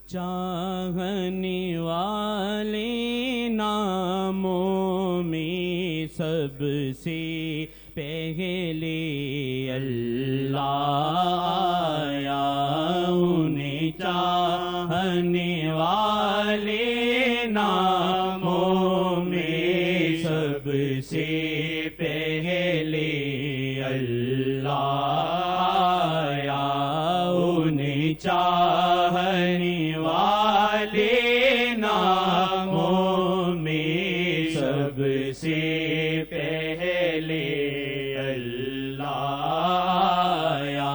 چاہنے والے ناموں میں سب سے پہلے اللہ آیا، انہیں چاہنے والے ناموں میں سب سے پہلے اللہ آیا، انہیں چاہنے والے ناموں میں سب سے پہلے اللہ آیا،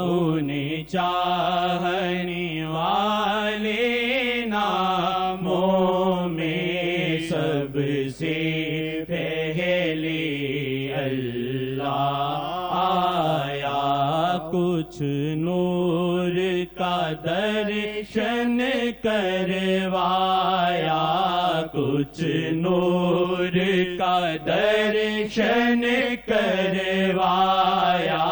انہیں چاہنے والے ناموں میں سب سے پہلے اللہ آیا، کچھ نور کا درشن کروایا، کچھ نور کا درشن کروایا،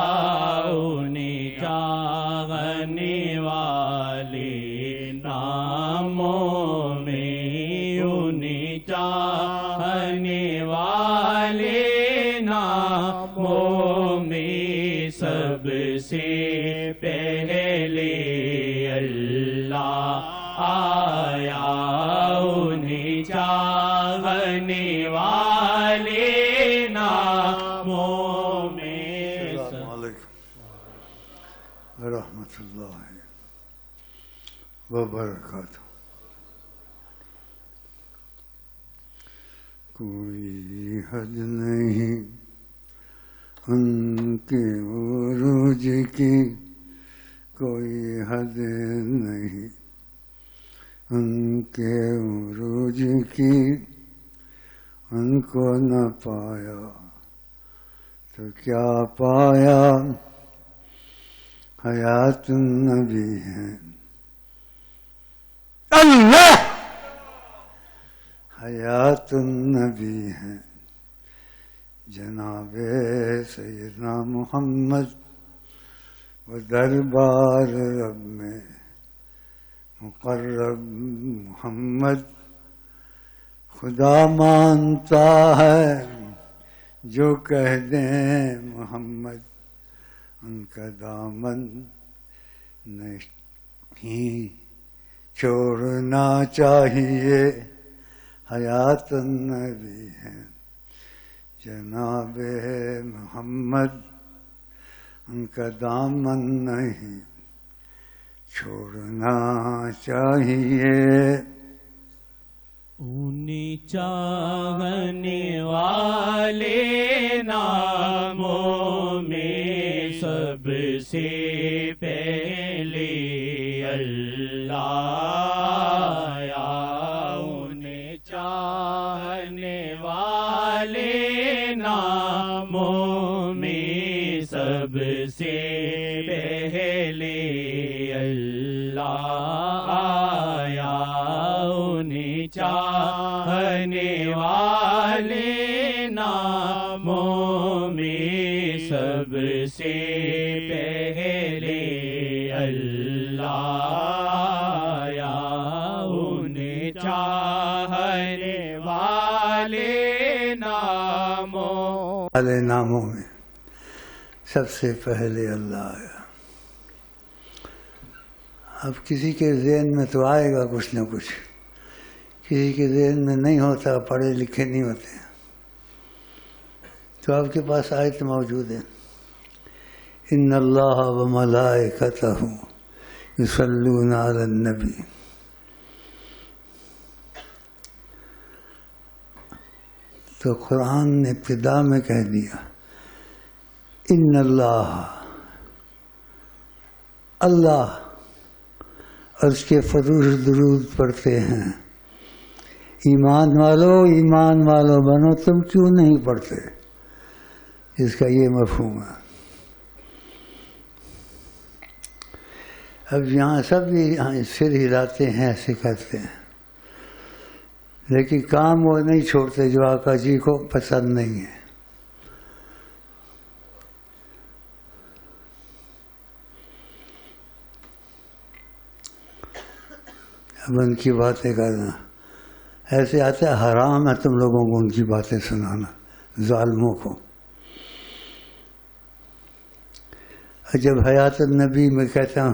انہیں چاہنے والے ناموں میں، انہیں چاہنے والے ناموں میں سب سے پہلے اللہ آیا، انہیں چاہنے والے ناموں میں السلام علیکم ورحمۃ اللہ وبرکاتہ۔ کوئی حد نہیں ان کے عروج کی، کوئی حد نہیں ان کے عروج کی، ان کو نہ پایا تو کیا پایا، حیات النبی ہے اللہ، حیات النبی ہے جناب سیدنا محمد، و دربار رب میں مقرب محمد، خدا مانتا ہے جو کہہ دیں محمد، ان کا دامن نہیں چھوڑنا چاہیے، حیات النبی ہے جناب محمد، ان کا دامن نہیں چھوڑنا چاہیے، انہیں چاہنے والے ناموں میں سب سے پہلے اللہ آیا، انہیں چاہنے والے ناموں میں سب سے پہلے اللہ آیا، انہیں چاہنے والے ناموں میں سب سے پہلے اللہ آیا، انہیں چاہنے والے ناموں میں سب سے پہلے اللہ آیا۔ اب کسی کے ذہن میں تو آئے گا کچھ نہ کچھ، کسی کے ذہن میں نہیں ہوتا، پڑھے لکھے نہیں ہوتے، تو آپ کے پاس آیت موجود ہے، ان اللہ و ملائکتہ یصلون علی النبی، تو قرآن نے ابتدا میں کہہ دیا ان اللہ، اللہ اور اس کے فروش درود پڑھتے ہیں، ایمان والو بنو، تم کیوں نہیں پڑھتے؟ اس کا یہ مفہوم ہے۔ اب یہاں سب بھی سر ہلاتے ہیں، ایسے کرتے ہیں، لیکن کام وہ نہیں چھوڑتے جو آقا جی کو پسند نہیں ہے۔ اب ان کی باتیں کرنا ایسے آتا ہے، حرام ہے تم لوگوں کو ان کی باتیں سنانا، ظالموں کو۔ جب حیات النبی میں کہتا ہوں،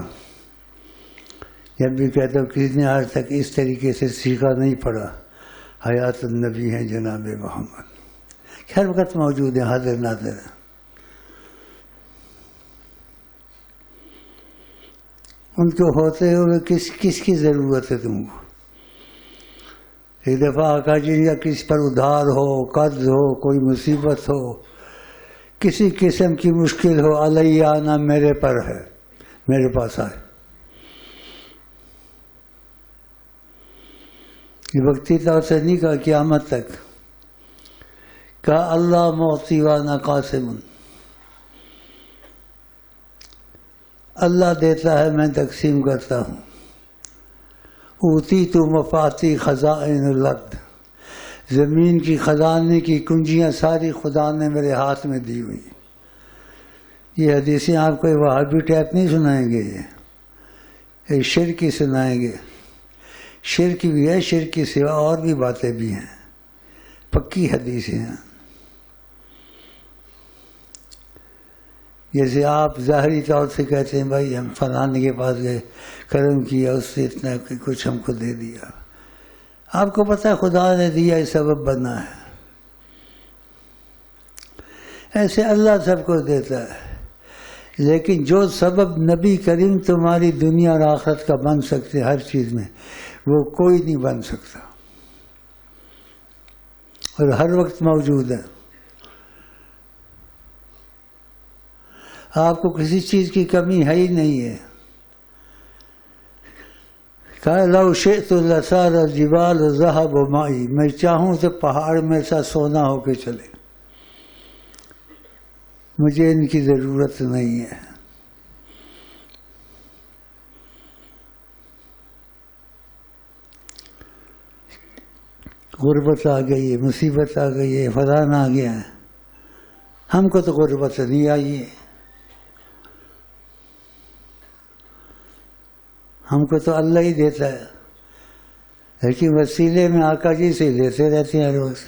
جب بھی کہتا ہوں کسی نے آج تک اس طریقے سے سیکھا نہیں پڑا، حیات النبی ہیں جناب محمد، ہر وقت موجود ہیں، حاضر ناظر ہیں۔ ان کو ہوتے ہوئے کس کی ضرورت ہے تم کو؟ ایک دفعہ آقا جی یا کسی پر ادھار ہو، قرض ہو، کوئی مصیبت ہو، کسی قسم کی مشکل ہو، علیہ آنا، میرے پر ہے، میرے پاس آئے۔ یہ وقتی طور سے نہیں کہا، قیامت تک کہا اللہ معطی وانا قاسم، اللہ دیتا ہے میں تقسیم کرتا ہوں۔ اوتی تو مفاتی خزائن الارض، زمین کی خزانے کی کنجیاں ساری خدا نے میرے ہاتھ میں دی ہوئی۔ یہ حدیثیں آپ کو وہابی ٹائپ نہیں سنائیں گے، یہ شرک کی سنائیں گے۔ شرک بھی ہے، شرک کی سوا اور بھی باتیں بھی ہیں، پکی حدیثیں ہیں۔ جیسے آپ ظاہری طور سے کہتے ہیں بھائی ہم فلانے کے پاس گئے، کرم کیا، اس سے اتنا کچھ ہم کو دے دیا، آپ کو پتہ ہے خدا نے دیا، یہ سبب بنا ہے۔ ایسے اللہ سب کو دیتا ہے، لیکن جو سبب نبی کریم تمہاری دنیا اور آخرت کا بن سکتے ہر چیز میں، وہ کوئی نہیں بن سکتا، اور ہر وقت موجود ہے۔ آپ کو کسی چیز کی کمی ہے ہی نہیں ہے۔ کہا لو شئت لصار الجبال ذهب معي، میں چاہوں تو پہاڑ میں سا سونا ہو کے چلے، مجھے ان کی ضرورت نہیں ہے۔ غربت آ گئی ہے، مصیبت آ گئی ہے، فلان آ گیا ہے، ہم کو تو غربت نہیں آئی ہے، ہم کو تو اللہ ہی دیتا ہے، لیکن وسیلے میں آقا جی سے لیتے رہتے ہیں، روز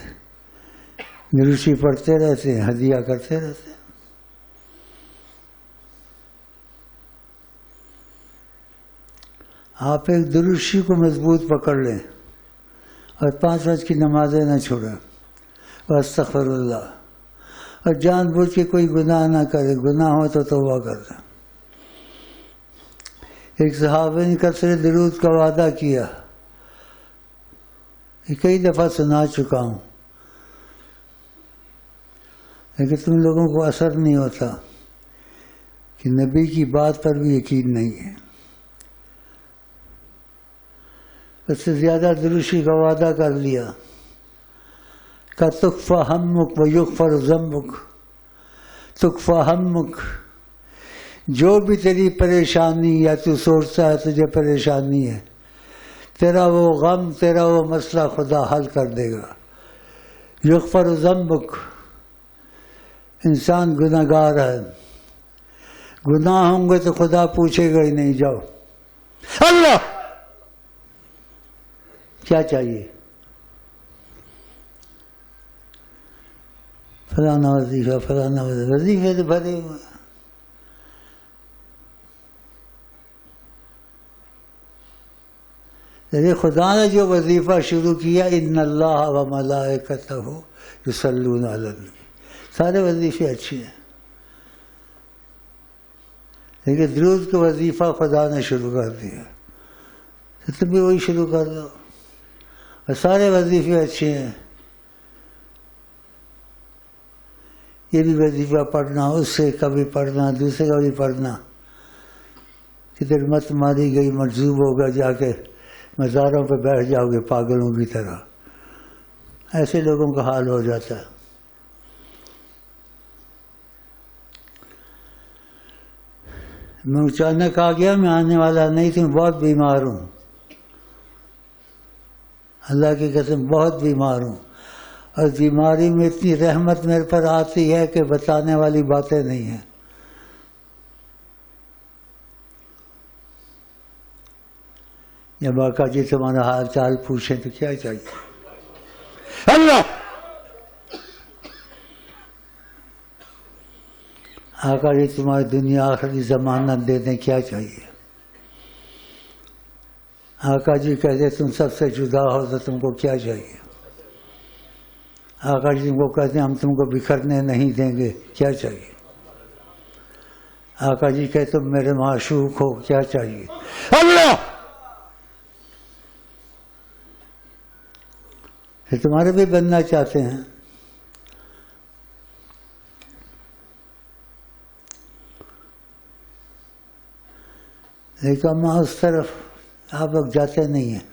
دروشی پڑھتے رہتے ہیں، ہدیہ کرتے رہتے ہیں۔ آپ ایک دروشی کو مضبوط پکڑ لیں اور 5 وقت کی نمازیں نہ چھوڑیں، واستغفر اللہ، اور جان بوجھ کے کوئی گناہ نہ کرے، گناہ ہو تو توبہ کر دیں۔ ایک صحابی نے کثرت درود کا وعدہ کیا، یہ کئی دفعہ سنا چکا ہوں، لیکن تم لوگوں کو اثر نہیں ہوتا کہ نبی کی بات پر بھی یقین نہیں ہے۔ اس سے زیادہ دروشی کا وعدہ کر لیا کہ تکفی ہمک و یغفر ذنبک، تکفی ہمک، جو بھی تیری پریشانی یا تو سوچتا ہے تجھے پریشانی ہے، تیرا وہ غم، تیرا وہ مسئلہ خدا حل کر دے گا۔ یغفر ذنبک، انسان گناہ گار ہے، گناہ ہوں گے تو خدا پوچھے گا ہی نہیں، جاؤ اللہ کیا چاہیے، فلانا وظیفہ، فلانا وظیفے تو بھرے ہوئے۔ لیکن خدا نے جو وظیفہ شروع کیا، ان اللہ و ملائکتہ یصلون علی النبی، سارے وظیفے اچھے ہیں، لیکن درود کا وظیفہ خدا نے شروع کر دیا، تو تم بھی وہی شروع کر دو، اور سارے وظیفے اچھے ہیں۔ یہ بھی وظیفہ پڑھنا، اس سے کبھی پڑھنا، دوسرے کا بھی پڑھنا، کدھر مت ماری گئی، مجذوب ہوگا، جا کے مزاروں پہ بیٹھ جاؤ گے پاگلوں کی طرح، ایسے لوگوں کا حال ہو جاتا ہے۔ میں اچانک آ گیا، میں آنے والا نہیں تھی، بہت بیمار ہوں، اللہ کی قسم بہت بیمار ہوں، اور بیماری میں اتنی رحمت میرے پر آتی ہے کہ بتانے والی باتیں نہیں ہیں۔ جب آقا جی تمہارا حال چال پوچھیں تو کیا چاہیے؟ اللہ! آقا جی تمہاری دنیا آخری ضمانت دے دیں، کیا چاہیے؟ آقا جی کہتے تم سب سے جدا ہو تو تم کو کیا چاہیے؟ آقا جی تم کو کہتے ہیں ہم تم کو بکھرنے نہیں دیں گے، کیا چاہیے؟ آقا جی کہتے تم میرے معشوق ہو، کیا چاہیے؟ اللہ! پھر تمہارے بھی بننا چاہتے ہیں۔ لیکن ماں اس طرف آپ لوگ جاتے نہیں ہیں،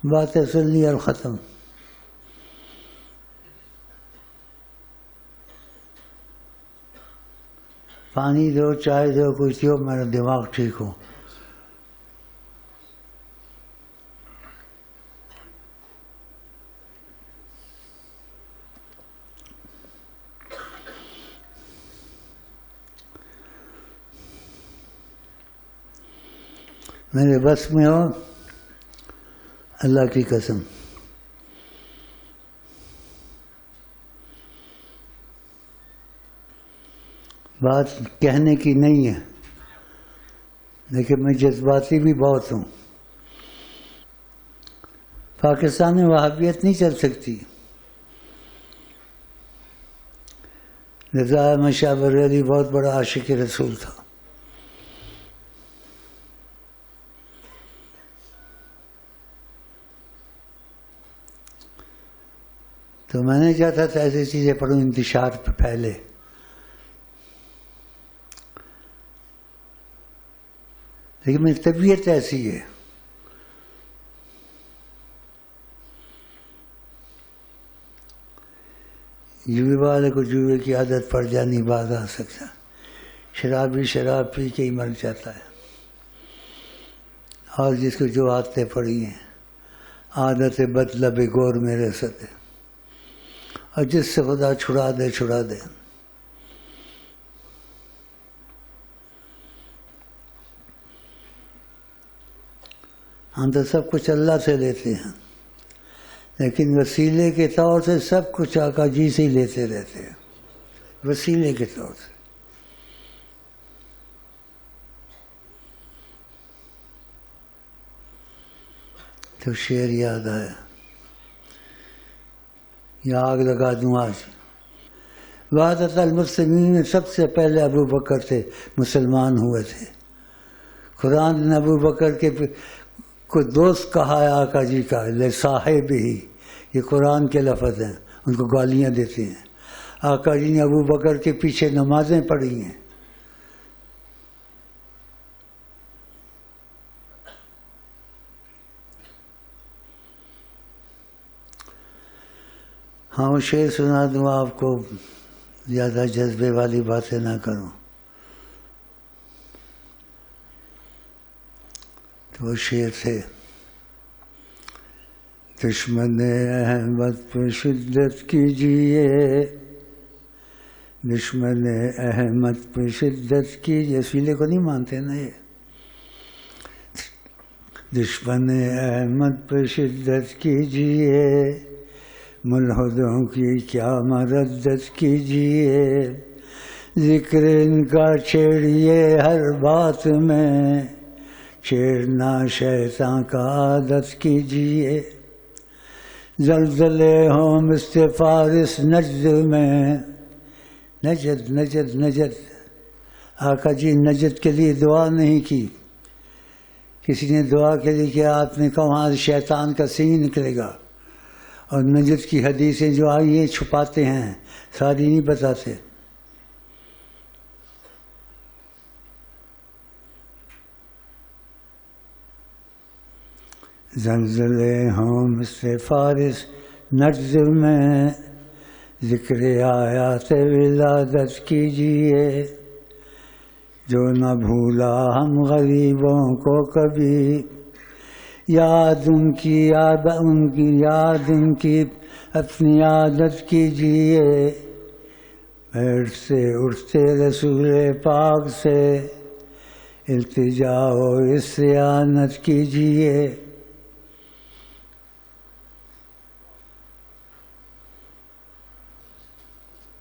باتیں سن لی اور ختم۔ پانی دو، چائے دو، کچھ دو، میرا دماغ ٹھیک ہو۔ میرے بس میں ہو، اللہ کی قسم۔ بات کہنے کی نہیں ہے، لیکن میں جذباتی بھی بہت ہوں۔ پاکستان میں وہابیت نہیں چل سکتی۔ رضا احمد شاہ بریلوی بہت بڑا عاشق رسول تھا۔ تو میں نے چاہتا تھا ایسی چیزیں پڑھوں، انتشار پہ پھیلے۔ لیکن میری طبیعت ایسی ہے، جوئے والے کو جوئے کی عادت پڑ جانی باز آ سکتا، شرابی شراب پی کے ہی مر جاتا ہے۔ اور جس کو جو عادتیں پڑی ہیں، عادت بدلب گور میرے ستے، اور جس سے خدا چھڑا دے چھڑا دے۔ ہم تو سب کچھ اللہ سے لیتے ہیں، لیکن وسیلے کے طور سے سب کچھ آقا جی سے ہی لیتے رہتے ہیں، وسیلے کے طور سے۔ تو شعر یاد آیا، یا آگ لگا دوں آج۔ وحدت المسلمین میں سب سے پہلے ابو بکر تھے، مسلمان ہوئے تھے۔ قرآن نے ابو بکر کے کو دوست کہا ہے آقا جی کا، لے صاحب ہی، یہ قرآن کے لفظ ہیں، ان کو گالیاں دیتے ہیں۔ آقا جی نے ابو بکر کے پیچھے نمازیں پڑھی ہیں۔ ہاں وہ شعر سنا دوں آپ کو، زیادہ جذبے والی باتیں نہ کروں۔ تو وہ شعر تھے، دشمن احمد پہ شدت کیجیے، دشمن احمد پہ شدت کیجیے۔ وسیلے کو نہیں مانتے نا یہ۔ دشمن احمد پہ شدت کیجیے، ملحدوں کی کیا مردت کیجیے، ذکر ان کا چھیڑیے ہر بات میں، چھیڑنا شیطان کا عادت کیجیے، زلزلے ہوں مثل فارس نجد میں۔ نجد نجد نجد، آقا جی نجد کے لیے دعا نہیں کی۔ کسی نے دعا کے لیے کہ آپ نے کہا وہاں شیطان کا سینگ نکلے گا، اور نجد کی حدیثیں جو آئی ہیں چھپاتے ہیں، ساری نہیں بتاتے۔ زلزلے ہوں مثل فارس نجد میں، ذکر آیات ولادت کیجیے، جو نہ بھولا ہم غریبوں کو کبھی، یاد ان کی اپنی عادت کیجیے، بیٹھتے اٹھتے رسول پاک سے التجا و استعانت کیجیے،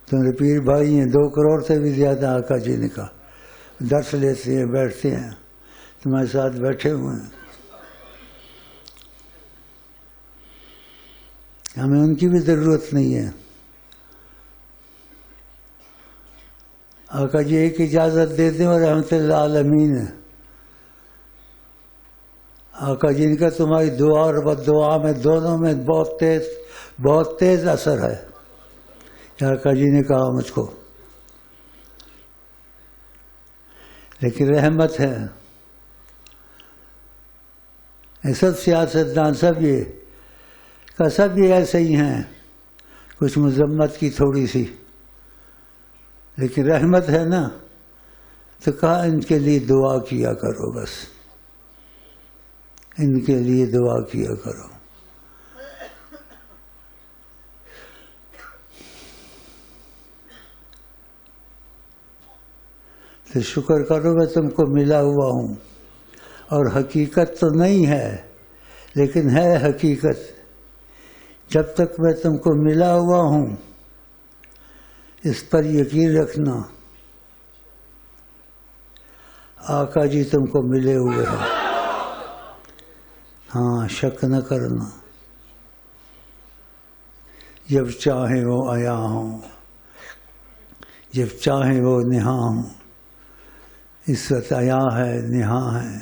تمہارے پیر بھائی ہیں 2 کروڑ سے بھی زیادہ آقا جی نے کہا، درس لیتے ہیں، بیٹھتے ہیں، تمہارے ساتھ بیٹھے ہوئے ہیں، ہمیں ان کی بھی ضرورت نہیں ہے۔ آقا جی ایک اجازت دیتے ہیں اور رحمت اللہ عالمین ہے۔ آقا جی نے کہا تمہاری دعا اور بد دعا میں دونوں میں بہت تیز اثر ہے۔ آقا جی نے کہا مجھ کو، لیکن رحمت ہے۔ یہ سب سیاستدان سب یہ ایسے ہی ہیں، کچھ مذمت کی تھوڑی سی، لیکن رحمت ہے نا، تو کہا ان کے لیے دعا کیا کرو، بس ان کے لیے دعا کیا کرو۔ تو شکر کرو میں تم کو ملا ہوا ہوں، اور حقیقت تو نہیں ہے لیکن ہے حقیقت۔ جب تک میں تم کو ملا ہوا ہوں اس پر یقین رکھنا، آقا جی تم کو ملے ہوئے ہیں، ہاں شک نہ کرنا۔ جب چاہیں وہ آیا ہوں، جب چاہیں وہ نہاں ہوں، اس وقت آیا ہے نہاں ہے۔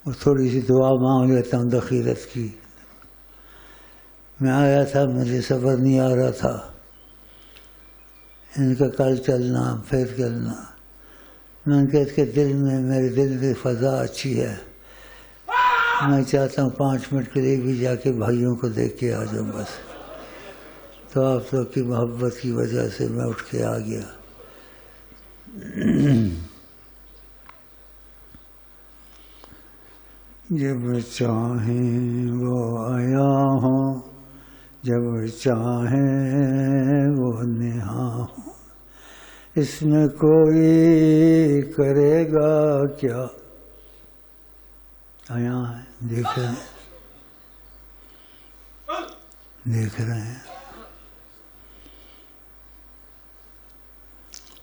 اور تھوڑی سی دعا مانگ لیتا ہوں دخیلت کی۔ میں آیا تھا، مجھے صبر نہیں آ رہا تھا، ان کا کل چلنا پھر چلنا، میں ان کے دل میں، میرے دل میں فضا اچھی ہے، میں چاہتا ہوں 5 منٹ کے لیے بھی جا کے بھائیوں کو دیکھ کے آ جاؤں بس۔ تو آپ لوگ کی محبت کی وجہ سے میں اٹھ کے آ گیا۔ جب چاہیں وہ آیا ہوں، جب چاہیں وہ نہاں ہوں، اس میں کوئی کرے گا کیا؟ آیا ہے، دیکھ رہے ہیں۔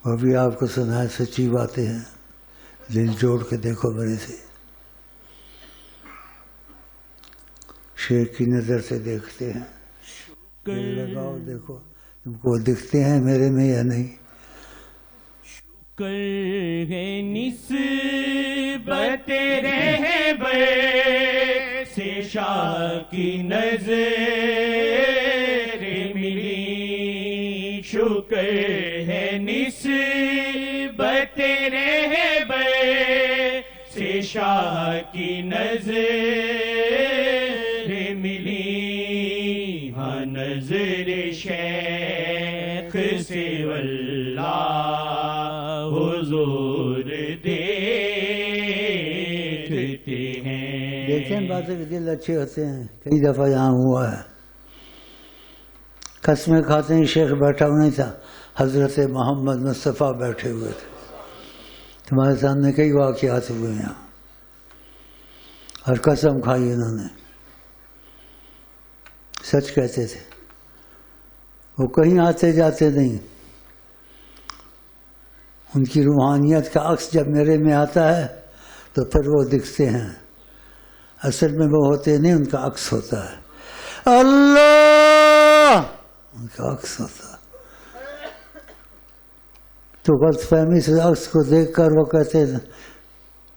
وہ بھی آپ کو سنا ہے، سچی باتیں ہیں، دل جوڑ کے دیکھو میرے سے، شیر کی نظر سے دیکھتے ہیں، دل لگاؤ دیکھو تم کو دکھتے ہیں میرے میں یا نہیں۔ شکر ہے نسبت رہبر سے شاہ کی نظر ملی، شکر ہے نسبت رہبر سے شاہ کی نظر ملی، ہاں نظر شیخ سے واللہ حضور دیکھتے ہیں۔ دیکھیں باتیں کہ دل اچھے ہوتے ہیں۔ کئی دفعہ یہاں ہوا ہے، قسمیں کھاتے ہیں، شیخ بیٹھا ہوا نہیں تھا، حضرت محمد مصطفیٰ بیٹھے ہوئے تھے۔ تمہارے سامنے کئی واقعات ہوئے ہیں اور قسم کھائی انہوں نے، سچ کہتے تھے، وہ کہیں آتے جاتے نہیں، ان کی روحانیت کا عکس جب میرے میں آتا ہے تو پھر وہ دکھتے ہیں، اصل میں وہ ہوتے نہیں، ان کا عکس ہوتا ہے، اللہ ان کا عکس ہوتا ہے۔ تو غلط فہمی سے عکس کو دیکھ کر وہ کہتے ہیں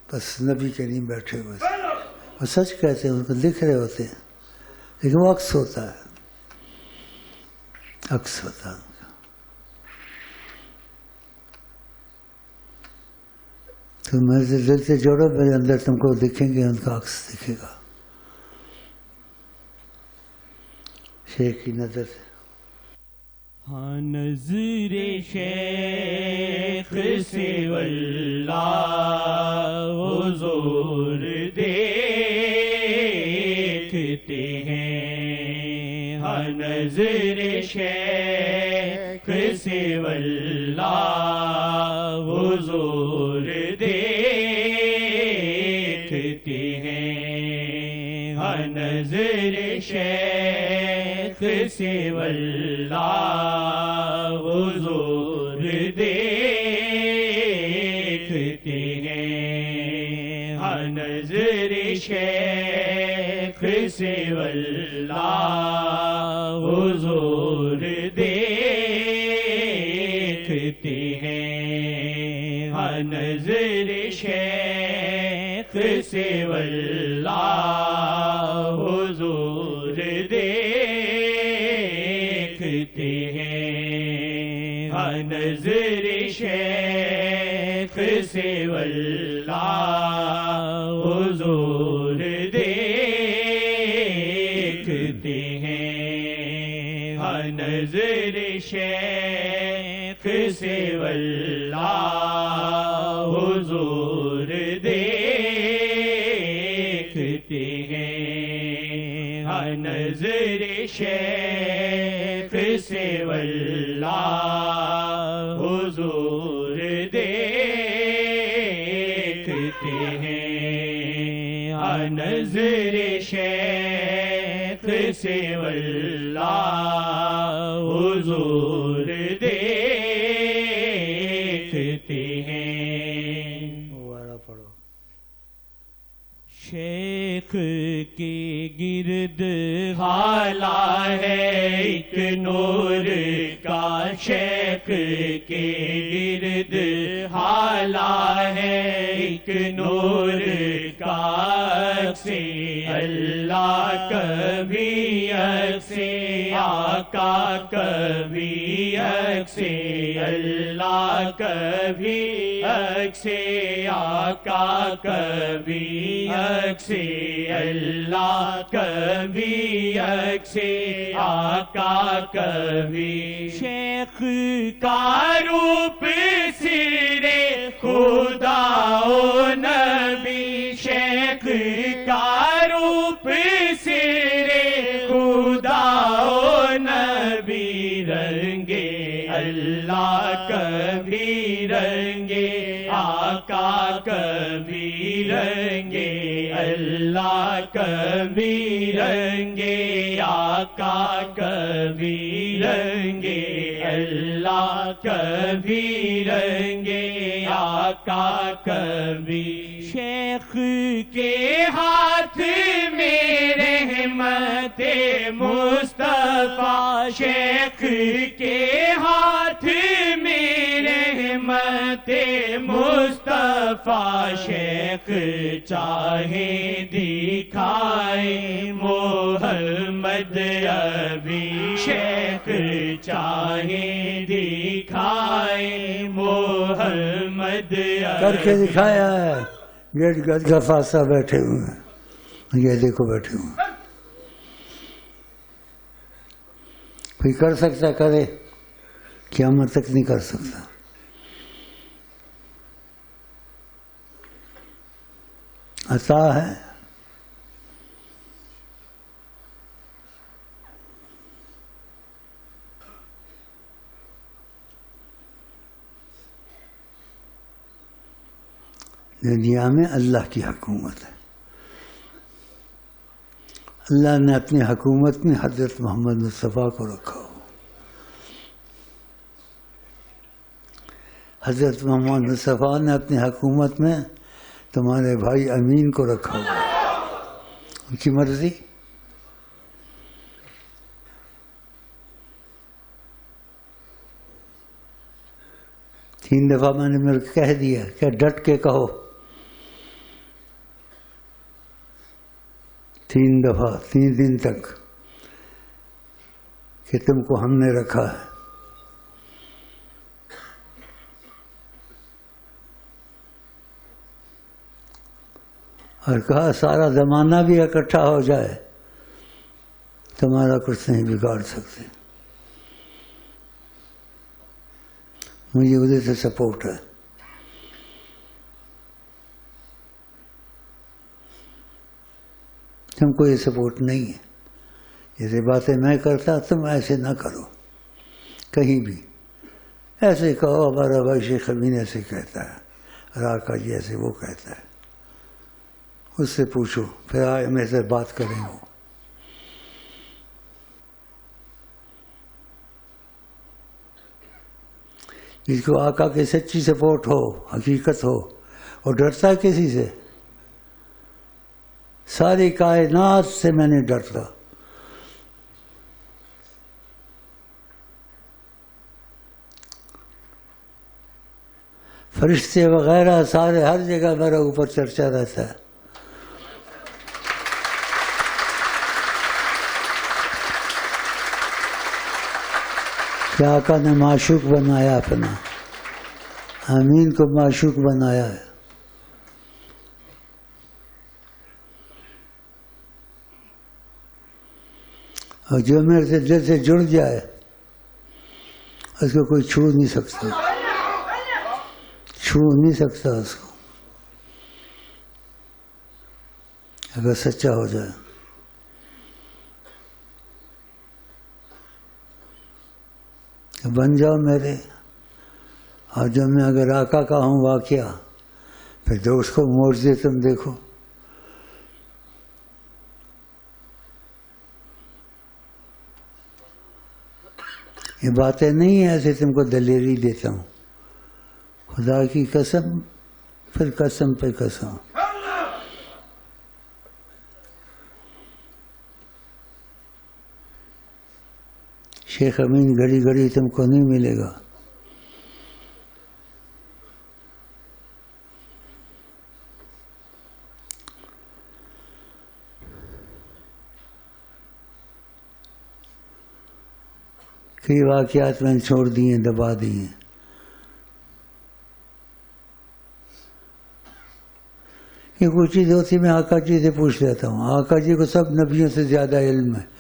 بس نبی کریم بیٹھے ہوئے تھے، وہ سچ کہتے ہیں، ان کو دکھ رہے ہوتے ہیں، لیکن وہ عکس ہوتا ہے، عکس ہوتا ہے۔ تو میرے دل سے جوڑو، میرے اندر تم کو دکھیں گے، ان کا عکس دکھے گا شیخ کی نظر سے۔ ہاں نظر شیخ سے واللہ حضور دیکھتے ہیں، ہاں نظر شیخ سے واللہ حضور دیکھتے ہیں، ہاں نظر شیخ سے واللہ حضور دیکھتے ہیں، ہاں نظر شیخ سے واللہ حضور دیکھتے ہیں، ہاں نظر شیخ سے واللہ حضور دیکھتے ہیں، ہاں نظر شیخ سے واللہ حضور دیکھتے ہیں، ہاں نظر شیخ سے واللہ حضور دیکھتے ہیں، ہاں نظر شیخ سے واللہ حضور دیکھتے ہیں، ہاں نظر شیخ سے واللہ حضور دیکھتے ہیں۔ والا پڑھو۔ شیخ کے گرد حالا ہے ایک نور کا، شیخ کے گرد حالا ہے ایک نور کا، عکس اللہ کبھی عکس آقا کبھی عکس اللہ کبھی عکس آقا کبھی عکس اللہ کبھی عکس آقا کبھی، شیخ کا روپ سر خدا و نبی، شیخ کا روپ سر خدا و نبی، رنگے اللہ کبھی رنگے آقا کبھی رنگے اللہ کبھی رنگے آقا کبھی رنگے اللہ کبھی رنگے آقا کبھی، شیخ کے ہاتھ میں رحمت مصطفیٰ، شیخ کے ہاتھ میں رحمت مصطفیٰ، شیخ چاہے دکھائے محمد ابھی، شیخ چاہے دکھائے محمد کر کے دکھایا ہے۔ گیٹ گد کا فاصلہ بیٹھے ہوئے ہیں، یہ دیکھو بیٹھے ہوئے ہیں۔ کوئی کر سکتا کرے، قیامت تک نہیں کر سکتا۔ عطا ہے، دنیا میں اللہ کی حکومت ہے۔ اللہ نے اپنی حکومت میں حضرت محمد مصطفیٰ کو رکھا ہو، حضرت محمد مصطفیٰ نے اپنی حکومت میں تمہارے بھائی امین کو رکھا ہو، ان کی مرضی۔ تین دفعہ میں نے میرے کو کہہ دیا کہ ڈٹ کے کہو، 3 دفعہ 3 دن تک کہ تم کو ہم نے رکھا ہے۔ اور کہا سارا زمانہ بھی اکٹھا ہو جائے تمہارا کچھ نہیں بگاڑ سکتے، مجھے ادھر سے سپورٹ ہے۔ تم کو یہ سپورٹ نہیں ہے، جیسے باتیں میں کرتا تم ایسے نہ کرو، کہیں بھی ایسے کہو ہمارا بھائی شیخ امین ایسے کہتا ہے، راکا جی ایسے وہ کہتا ہے، اس سے پوچھو، پھر آئے میں سے بات کریں وہ۔ جس کو آقا کی سچی سپورٹ ہو، حقیقت ہو، اور ڈرتا ہے کسی سے؟ ساری کائنات سے میں نہیں ڈرتا. فرشتے وغیرہ سارے ہر جگہ میرے اوپر چرچا رہتا ہے. کہ آقا نے معشوق بنایا اپنا، امین کو معشوق بنایا ہے. اور جو میرے سے دل سے جڑ جائے اس کو کوئی چھو نہیں سکتا، چھو نہیں سکتا اس کو، اگر سچا ہو جائے. بن جاؤ میرے. اور جب میں اگر آقا کا ہوں واقعہ، پھر دوست کو معجزے تم دیکھو. یہ باتیں نہیں ہیں ایسے تم کو دلیری دیتا ہوں، خدا کی قسم، پھر قسم پہ قسم. شیخ امین گھڑی گھڑی تم کو نہیں ملے گا. کئی واقعات میں نے چھوڑ دیے، دبا دیے. یہ کوئی چیز ہوتی میں آقا جی سے پوچھ لیتا ہوں. آقا جی کو سب نبیوں سے زیادہ علم ہے،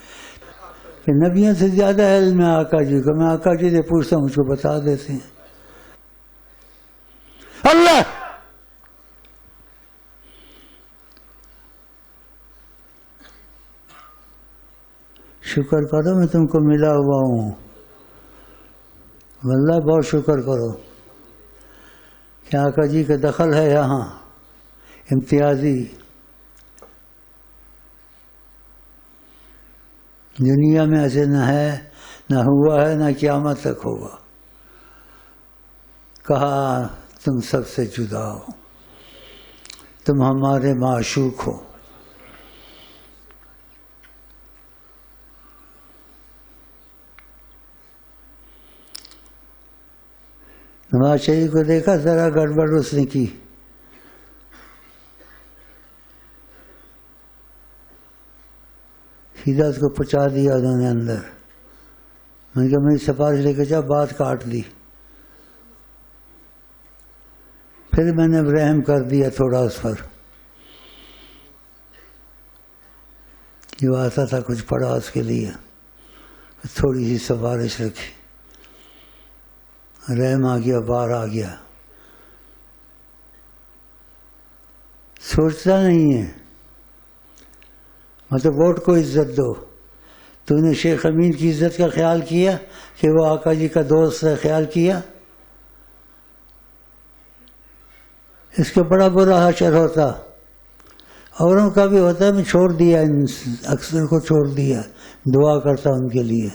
کہ نبیوں سے زیادہ علم ہے آقا جی کو. میں آقا جی سے پوچھتا ہوں، مجھ کو بتا دیتے ہیں. اللہ شکر کرو میں تم کو ملا ہوا ہوں. واللہ بہت شکر کرو کہ آقا جی کا دخل ہے یہاں امتیازی. دنیا میں ایسے نہ ہے، نہ ہوا ہے، نہ قیامت تک ہوگا. کہا تم سب سے جدا ہو، تم ہمارے معشوق ہو. نواز شریف کو دیکھا ذرا گڑبڑ اس نے کی، سیدھا اس کو پہنچا دیا انہوں نے اندر. میں نے کہا میری سفارش لے کے جا، بات کاٹ دی. پھر میں نے رحم کر دیا تھوڑا اس پر، جو آتا تھا کچھ پڑا اس کے لیے، تھوڑی سی سفارش رکھی. رحم آ گیا، باہر آ گیا. سوچتا نہیں ہے، مطلب ووٹ کو عزت دو. تو نے شیخ امین کی عزت کا خیال کیا کہ وہ آقا جی کا دوست ہے؟ خیال کیا؟ اس کا بڑا برا حشر ہوتا. اوروں کا بھی ہوتا ہے، میں چھوڑ دیا، اکثر کو چھوڑ دیا، دعا کرتا ان کے لیے.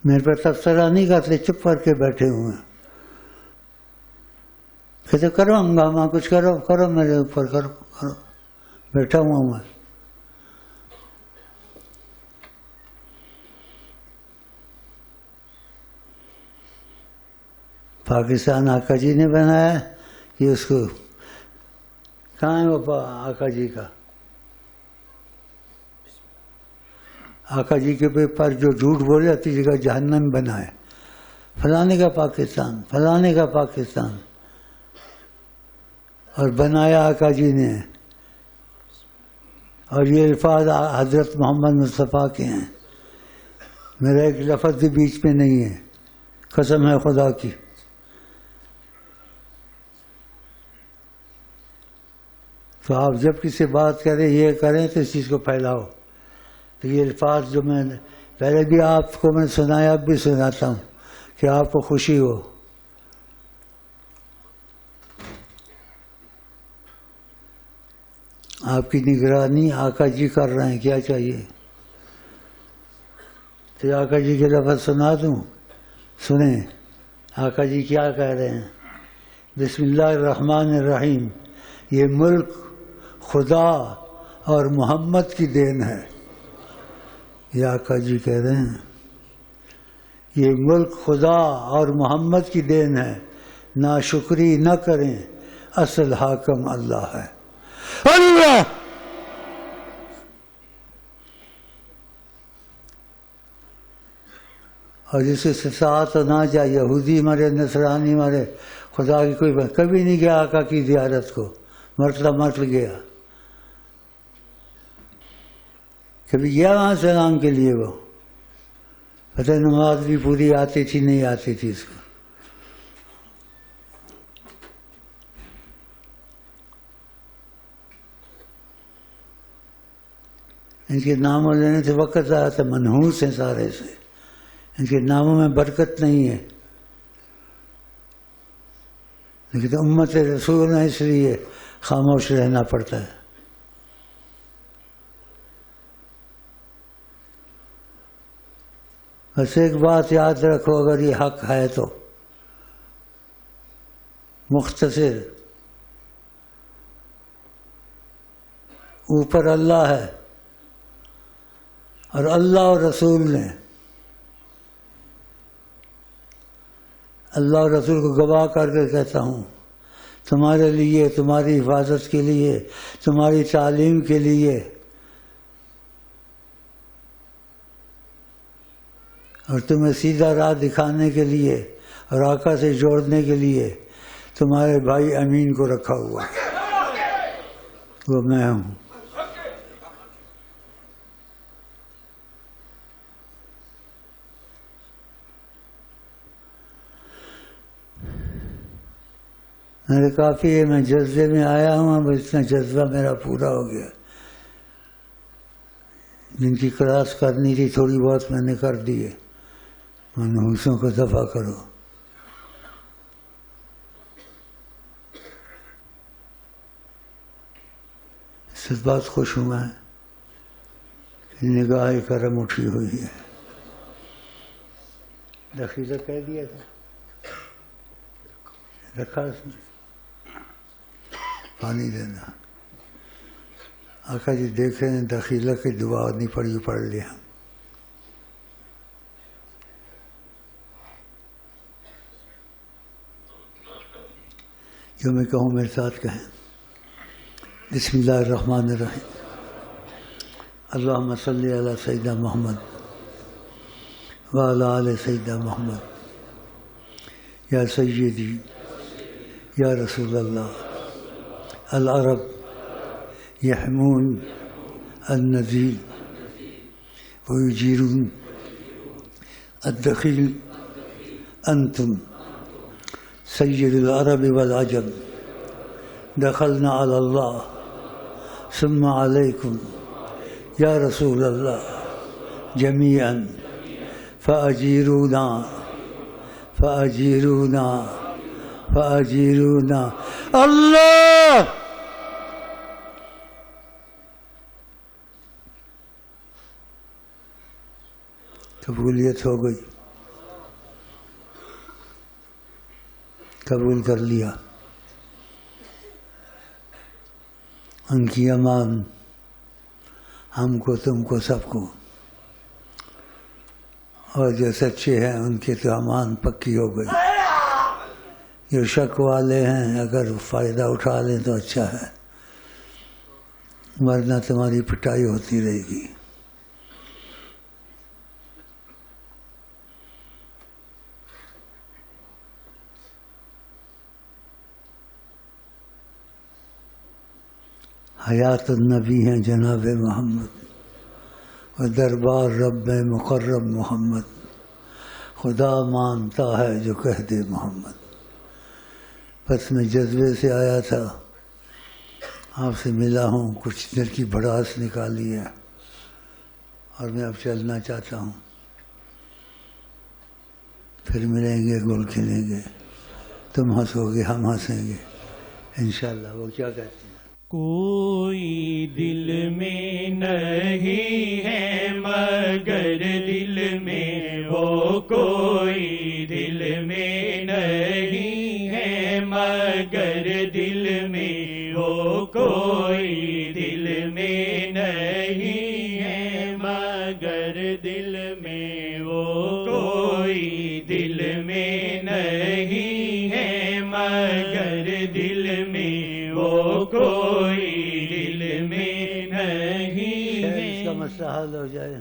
میرے پر تبصرہ نہیں کرتے، چپ کر کے بیٹھے ہوئے ہیں. کہتے کرو ہنگامہ، کچھ کرو کرو میرے اوپر، کرو کرو. بیٹھا ہوا میں. پاکستان آقا جی نے بنایا، یہ اس کو کہاں ہے وہ آقا جی کا؟ آقا جی کے پر جو جھوٹ بولے اپنی جگہ جہنم بنائے. فلانے کا پاکستان، فلانے کا پاکستان، اور بنایا آقا جی نے. اور یہ الفاظ حضرت محمد مصطفیٰ کے ہیں، میرا ایک لفظ بھی بیچ میں نہیں ہے، قسم ہے خدا کی. تو آپ جب کسی بات کریں، یہ کریں تو اس چیز کو پھیلاؤ. تو یہ الفاظ جو میں پہلے بھی آپ کو میں سنایا، اب بھی سناتا ہوں کہ آپ کو خوشی ہو. آپ کی نگرانی آقا جی کر رہے ہیں، کیا چاہیے؟ تو آقا جی کے لفظ سنا دوں، سنیں آقا جی کیا کہہ رہے ہیں۔ بسم اللہ الرحمن الرحیم، یہ ملک خدا اور محمد کی دین ہے۔ یہ آقا جی کہہ رہے ہیں یہ ملک خدا اور محمد کی دین ہے، ناشکری نہ کریں، اصل حاکم اللہ ہے۔ اللہ اور جس سے ساتھ نہ جائے، یہودی مرے نصرانی مرے، خدا کی کوئی بات کبھی نہیں گیا آقا کی زیارت کو، مرتبہ گیا، کبھی گیا وہاں سلام کے لیے؟ وہ پتہ نماز بھی پوری آتی تھی نہیں آتی تھی اس کو۔ ان کے ناموں لینے سے وقت آیا تھا، منحوس ہیں سارے سے، ان کے ناموں میں برکت نہیں ہے، لیکن امت رسول ہے اس لیے خاموش رہنا پڑتا ہے۔ بس ایک بات یاد رکھو، اگر یہ حق ہے تو مختصر، اوپر اللہ ہے اور اللہ اور رسول نے، اللہ اور رسول کو گواہ کر کے کہتا ہوں، تمہارے لیے، تمہاری حفاظت کے لیے، تمہاری تعلیم کے لیے اور تمہیں سیدھا راہ دکھانے کے لیے اور آقا سے جوڑنے کے لیے تمہارے بھائی امین کو رکھا ہوا ہے، وہ میں ہوں۔ میرے کافی ہے، میں جذبے میں آیا ہوں، اب اتنا جذبہ میرا پورا ہو گیا۔ جن کی کلاس کرنی تھی تھوڑی بہت میں نے کر دی ہے، منحوسوں کو دفع کرو۔ اس سے بات خوش ہوں میں کہ نگاہ کرم اٹھی ہوئی ہے۔ دخیلہ کہہ دیا تھا، رکھا اس میں پانی دینا۔ آقا جی دیکھ رہے ہیں دخیلہ کی دعا نہیں پڑھی، پڑھ لیا۔ جو میں کہوں میرے ساتھ کہیں، بسم اللہ الرحمن الرحیم، اللہم صلی علی سیدنا محمد وعلی آل سیدنا محمد، یا سیدی یا رسول اللہ، العرب یحمون النذیر ویجیرون الدخیل، انتم سید العرب والعجم، دخلنا علی اللہ ثم علیکم یا رسول اللہ جمیعا فاجیرونا فاجیرونا فاجیرونا۔ اللہ قبولیت ہو گئی، قبول کر لیا۔ ان کی امان ہم کو، تم کو، سب کو، اور جو سچے ہیں ان کی تو امان پکی ہو گئی۔ جو شک والے ہیں اگر فائدہ اٹھا لیں تو اچھا ہے، ورنہ تمہاری پٹائی ہوتی رہے گی۔ حیات النبی ہیں جناب محمد، اور دربار رب مقرب محمد، خدا مانتا ہے جو کہہ دے محمد۔ بس میں جذبے سے آیا تھا، آپ سے ملا ہوں، کچھ دیر کی بھڑاس نکالی ہے، اور میں اب چلنا چاہتا ہوں۔ پھر ملیں گے، گول کھیلیں گے، تم ہنسو گے، ہم ہنسیں گے انشاءاللہ۔ وہ کیا کہتے ہیں؟ کوئی دل میں نہیں ہے مگر دل میں وہ کوئی، دل میں نہیں ہے مگر دل میں وہ کوئی، دل میں نہیں ہے مگر دل میں وہ کوئی، دل میں نہیں ہے مگر دل میں وہ کوئی، دل میں نہیں ہے۔ اس کا مسئلہ حل ہو جائے،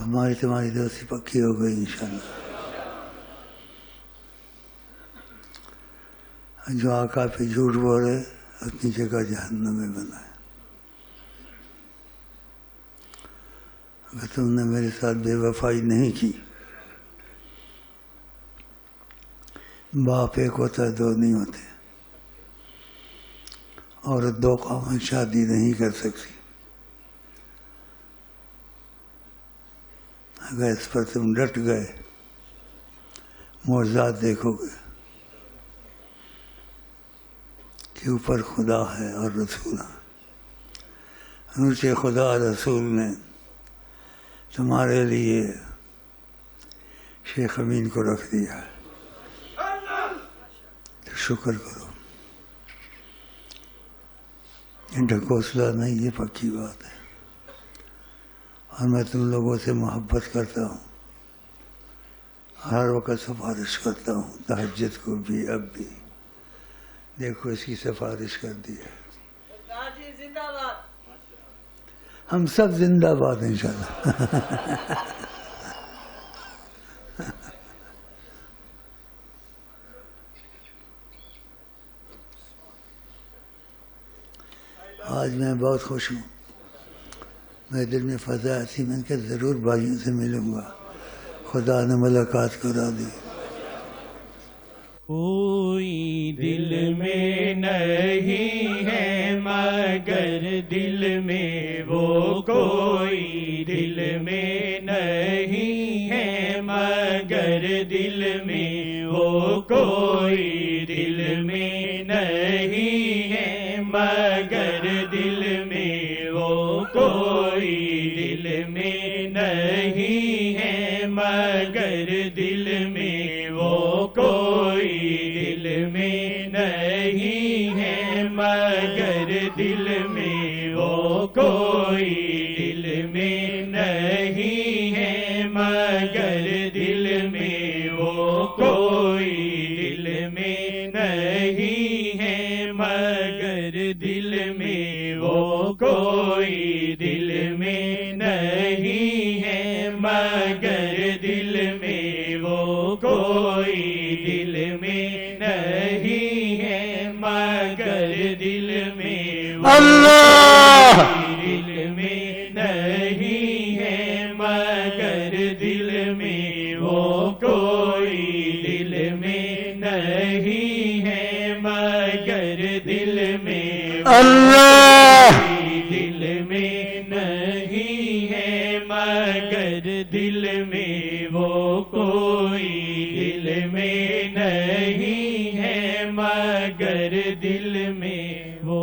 ہماری تمہاری دوستی پکی ہو گئی انشاءاللہ۔ جو آقا پہ جھوٹ بولے اپنی جگہ جہنم میں بنائے۔ اگر تم نے میرے ساتھ بے وفائی نہیں کی، باپ ایک ہوتا ہے دو نہیں ہوتے، عورت دو قوم شادی نہیں کر سکتی، اگر اس پر تم ڈٹ گئے معجزات دیکھو گے کہ اوپر خدا ہے اور رسول ہے۔ اونچے خدا رسول نے تمہارے لیے شیخ امین کو رکھ دیا ہے، تو شکر کرو۔ یہ ڈھکوسلا نہیں، یہ پکی بات ہے۔ اور میں تم لوگوں سے محبت کرتا ہوں، ہر وقت سفارش کرتا ہوں، تہجد کو بھی، اب بھی دیکھو اس کی سفارش کر دی ہے۔ ہم سب زندہ باد انشاءاللہ۔ آج میں بہت خوش ہوں، میرے دل میں فضا ایسی، میں نے کہا ضرور بھائیوں سے ملوں گا، خدا نے ملاقات کرا دی۔ کوئی دل میں نہیں ہے مگر دل میں وہ کوئی، دل میں نہیں ہے مگر دل میں وہ کوئی، دل میں نہیں ہے مگر دل میں وہ کوئی، دل میں نہیں ہے مگر دل میں وہ کوئی، دل میں نہیں ہے مگر دل میں وہ کوئی، دل میں نہیں ہے مگر دل میں وہ کوئی، دل میں نہیں ہے مگر دل میں وہ کوئی، دل میں نہیں ہے مگر دل میں وہ کوئی، دل میں نہیں ہے مگر دل میں اللہ، دل میں نہیں ہے مگر دل میں وہ کوئی، دل میں نہیں ہے مگر دل میں اللہ، دل میں نہیں ہے مگر دل میں وہ کوئی، دل میں نہیں ہے مگر دل میں وہ